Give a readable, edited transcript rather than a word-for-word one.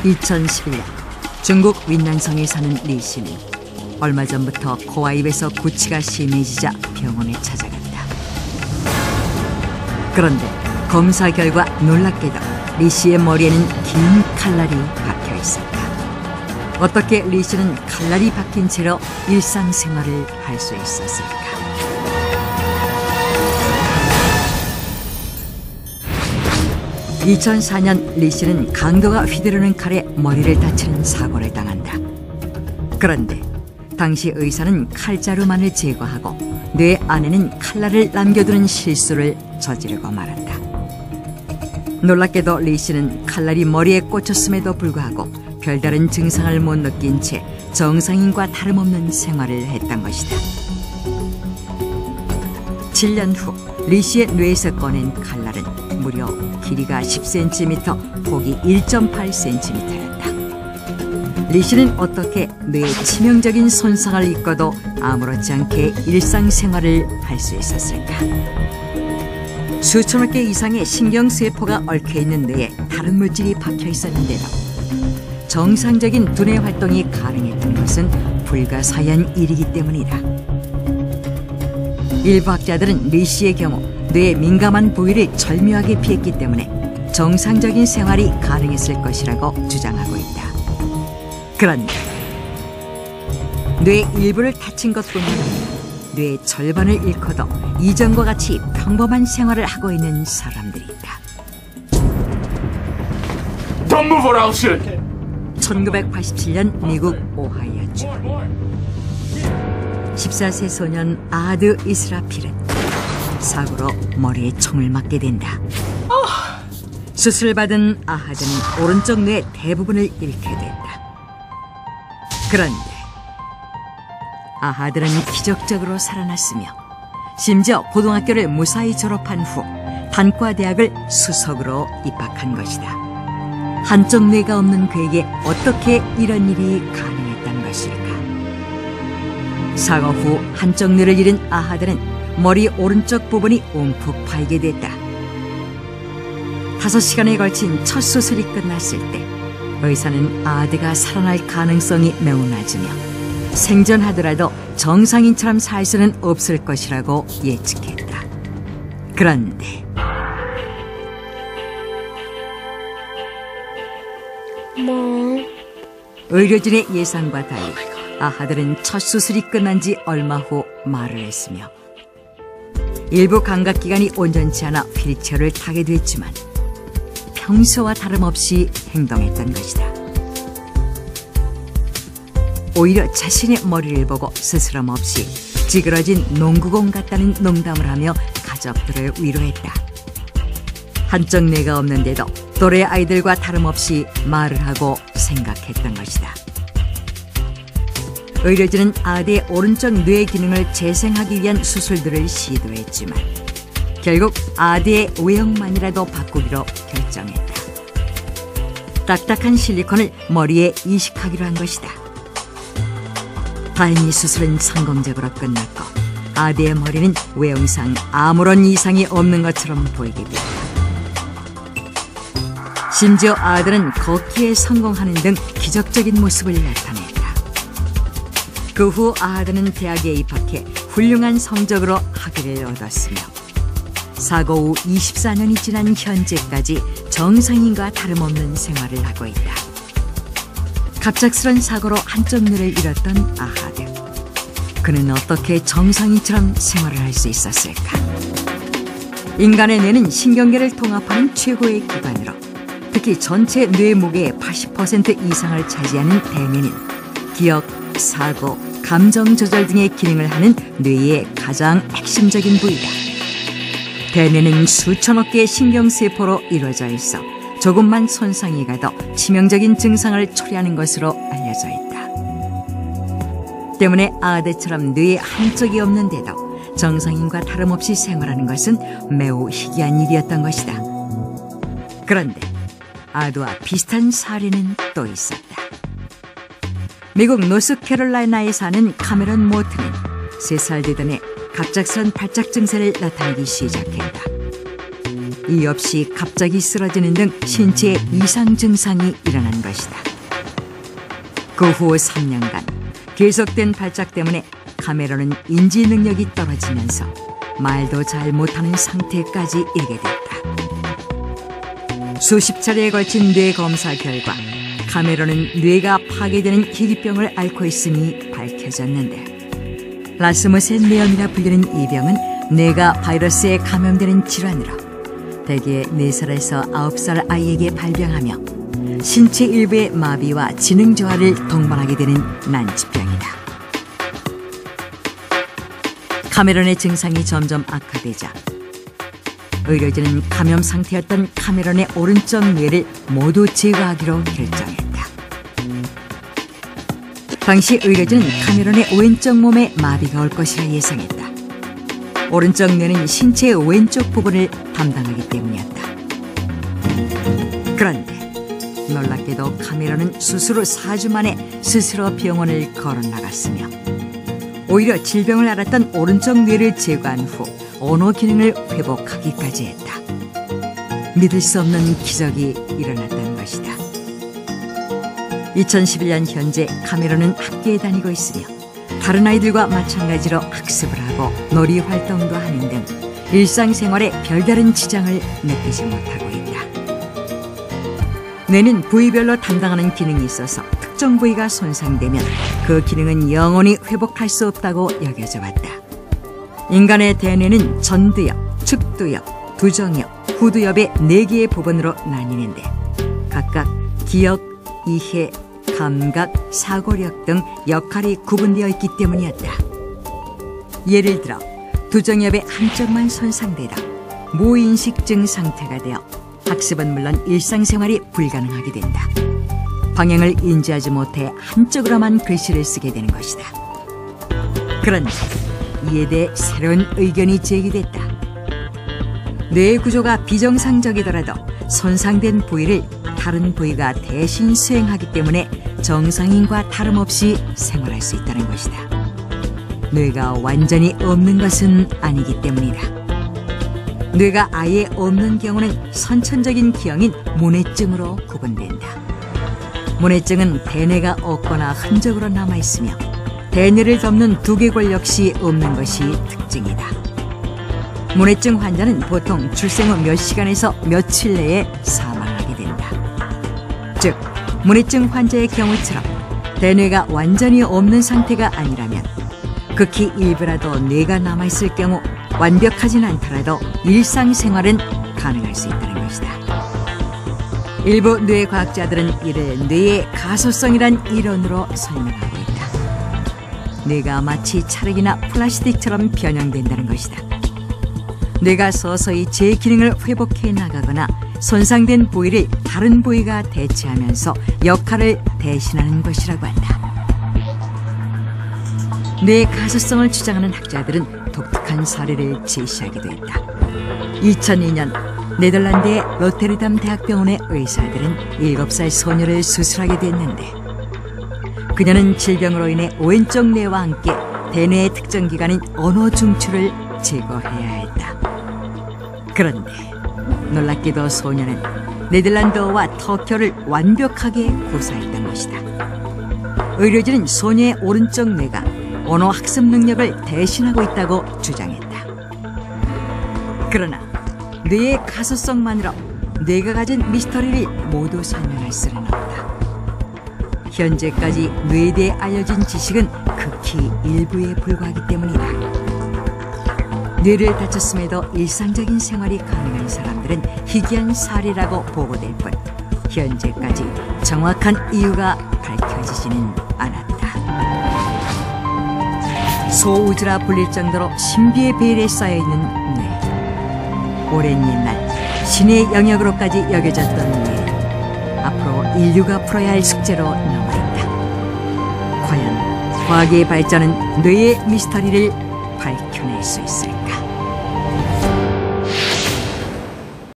2011년 중국 윈난성에 사는 리 씨는 얼마 전부터 코와 입에서 구취가 심해지자 병원에 찾아갔다. 그런데 검사 결과 놀랍게도 리 씨의 머리에는 긴 칼날이 박혀 있었다. 어떻게 리 씨는 칼날이 박힌 채로 일상생활을 할 수 있었을까? (2004년) 리 씨는 강도가 휘두르는 칼에 머리를 다치는 사고를 당한다. 그런데 당시 의사는 칼자루만을 제거하고 뇌 안에는 칼날을 남겨두는 실수를 저지르고 말았다. 놀랍게도 리 씨는 칼날이 머리에 꽂혔음에도 불구하고 별다른 증상을 못 느낀 채 정상인과 다름없는 생활을 했던 것이다. 7년 후 리 씨의 뇌에서 꺼낸 칼날은 무려 길이가 10cm, 폭이 1.8cm였다. 리 씨는 어떻게 뇌에 치명적인 손상을 입고도 아무렇지 않게 일상생활을 할 수 있었을까? 수천억 개 이상의 신경세포가 얽혀있는 뇌에 다른 물질이 박혀 있었는데도 정상적인 두뇌 활동이 가능했던 것은 불가사의한 일이기 때문이다. 일부 학자들은 리 씨의 경우 뇌의 민감한 부위를 절묘하게 피했기 때문에 정상적인 생활이 가능했을 것이라고 주장하고 있다. 그런데 뇌의 일부를 다친 것뿐만 아니라 뇌의 절반을 잃고도 이전과 같이 평범한 생활을 하고 있는 사람들이 있다. 1987년 미국 오하이오주 14세 소년 아하드 이스라필은 사고로 머리에 총을 맞게 된다. 수술받은 아하드는 오른쪽 뇌 대부분을 잃게 된다. 그런데 아하드는 기적적으로 살아났으며 심지어 고등학교를 무사히 졸업한 후 단과대학을 수석으로 입학한 것이다. 한쪽 뇌가 없는 그에게 어떻게 이런 일이 가능했던 것일까? 사고 후 한쪽 뇌를 잃은 아하드는 머리 오른쪽 부분이 움푹 파이게 됐다. 5시간에 걸친 첫 수술이 끝났을 때 의사는 아하드가 살아날 가능성이 매우 낮으며 생존하더라도 정상인처럼 살 수는 없을 것이라고 예측했다. 그런데 의료진의 예상과 달리 아하드는 첫 수술이 끝난 지 얼마 후 말을 했으며 일부 감각기관이 온전치 않아 휠체어를 타게 됐지만 평소와 다름없이 행동했던 것이다. 오히려 자신의 머리를 보고 스스럼 없이 찌그러진 농구공 같다는 농담을 하며 가족들을 위로했다. 한쪽 뇌가 없는데도 또래 아이들과 다름없이 말을 하고 생각했던 것이다. 의료진은 아하드의 오른쪽 뇌 기능을 재생하기 위한 수술들을 시도했지만 결국 아하드의 외형만이라도 바꾸기로 결정했다. 딱딱한 실리콘을 머리에 이식하기로 한 것이다. 다행히 수술은 성공적으로 끝났고 아하드의 머리는 외형상 아무런 이상이 없는 것처럼 보이게 됐다. 심지어 아하드는 걷기에 성공하는 등 기적적인 모습을 나타냈다. 그 후 아하드는 대학에 입학해 훌륭한 성적으로 학위를 얻었으며 사고 후 24년이 지난 현재까지 정상인과 다름없는 생활을 하고 있다. 갑작스런 사고로 한쪽 뇌를 잃었던 아하드. 그는 어떻게 정상인처럼 생활을 할 수 있었을까? 인간의 뇌는 신경계를 통합하는 최고의 기관으로 특히 전체 뇌 무게의 80% 이상을 차지하는 대뇌는 기억, 사고, 감정 조절 등의 기능을 하는 뇌의 가장 핵심적인 부위다. 대뇌는 수천억 개의 신경세포로 이루어져 있어 조금만 손상이 가도 치명적인 증상을 초래하는 것으로 알려져 있다. 때문에 아하드처럼 뇌에 한쪽이 없는데도 정상인과 다름없이 생활하는 것은 매우 희귀한 일이었던 것이다. 그런데 아하드와 비슷한 사례는 또 있었다. 미국 노스캐롤라이나에 사는 카메론 모트는 3살 되던 해 갑작스런 발작 증세를 나타내기 시작했다. 이유 없이 갑자기 쓰러지는 등 신체에 이상 증상이 일어난 것이다. 그 후 3년간 계속된 발작 때문에 카메론은 인지 능력이 떨어지면서 말도 잘 못하는 상태까지 이르게 됐다. 수십 차례에 걸친 뇌 검사 결과 카메론은 뇌가 파괴되는 희귀병을 앓고 있음이 밝혀졌는데, 라스무센 뇌염이라 불리는 이 병은 뇌가 바이러스에 감염되는 질환으로 대개 4살에서 9살 아이에게 발병하며 신체 일부의 마비와 지능 저하를 동반하게 되는 난치병이다. 카메론의 증상이 점점 악화되자 의료진은 감염 상태였던 카메론의 오른쪽 뇌를 모두 제거하기로 결정했다. 당시 의료진은 카메론의 왼쪽 몸에 마비가 올 것이라 예상했다. 오른쪽 뇌는 신체의 왼쪽 부분을 담당하기 때문이었다. 그런데 놀랍게도 카메론은 수술 후 4주 만에 스스로 병원을 걸어나갔으며, 오히려 질병을 앓았던 오른쪽 뇌를 제거한 후 언어 기능을 회복하기까지 했다. 믿을 수 없는 기적이 일어났던 것이다. 2011년 현재 카메론은 학교에 다니고 있으며 다른 아이들과 마찬가지로 학습을 하고 놀이 활동도 하는 등 일상생활에 별다른 지장을 느끼지 못하고 있다. 뇌는 부위별로 담당하는 기능이 있어서 특정 부위가 손상되면 그 기능은 영원히 회복할 수 없다고 여겨져 왔다. 인간의 대뇌는 전두엽, 측두엽, 두정엽, 후두엽의 4개의 부분으로 나뉘는데 각각 기억, 이해, 감각, 사고력 등 역할이 구분되어 있기 때문이었다. 예를 들어 두정엽의 한쪽만 손상되다 무인식증 상태가 되어 학습은 물론 일상생활이 불가능하게 된다. 방향을 인지하지 못해 한쪽으로만 글씨를 쓰게 되는 것이다. 그런데 이에 대해 새로운 의견이 제기됐다. 뇌의 구조가 비정상적이더라도 손상된 부위를 다른 부위가 대신 수행하기 때문에 정상인과 다름없이 생활할 수 있다는 것이다. 뇌가 완전히 없는 것은 아니기 때문이다. 뇌가 아예 없는 경우는 선천적인 기형인 문해증으로 구분된다. 문해증은 대뇌가 없거나 흔적으로 남아있으며 대뇌를 덮는 두개골 역시 없는 것이 특징이다. 문해증 환자는 보통 출생 후 몇 시간에서 며칠 내에 사망하게 된다. 즉, 문해증 환자의 경우처럼 대뇌가 완전히 없는 상태가 아니라면 극히 일부라도 뇌가 남아있을 경우 완벽하진 않더라도 일상생활은 가능할 수 있다는 것이다. 일부 뇌과학자들은 이를 뇌의 가소성이란 이론으로 설명하고 있다. 뇌가 마치 찰흙이나 플라스틱처럼 변형된다는 것이다. 뇌가 서서히 제 기능을 회복해 나가거나 손상된 부위를 다른 부위가 대체하면서 역할을 대신하는 것이라고 한다. 뇌의 가소성을 주장하는 학자들은 독특한 사례를 제시하기도 했다. 2002년 네덜란드의 로테르담 대학병원의 의사들은 7살 소녀를 수술하게 됐는데, 그녀는 질병으로 인해 왼쪽 뇌와 함께 대뇌의 특정 기관인 언어 중추를 제거해야 했다. 그런데 놀랍게도 소녀는 네덜란드어와 터키어를 완벽하게 구사했던 것이다. 의료진은 소녀의 오른쪽 뇌가 언어 학습 능력을 대신하고 있다고 주장했다. 그러나 뇌의 가소성만으로 뇌가 가진 미스터리를 모두 설명할 수는 없다. 현재까지 뇌에 대해 알려진 지식은 극히 일부에 불과하기 때문이다. 뇌를 다쳤음에도 일상적인 생활이 가능한 사람들은 희귀한 사례라고 보고될 뿐 현재까지 정확한 이유가 밝혀지지는 않았다. 소우주라 불릴 정도로 신비의 베일에 쌓여있는 뇌. 오랜 옛날 신의 영역으로까지 여겨졌던 뇌. 앞으로 인류가 풀어야 할 숙제로 남아있다. 과연 과학의 발전은 뇌의 미스터리를 밝혀낼 수 있을까?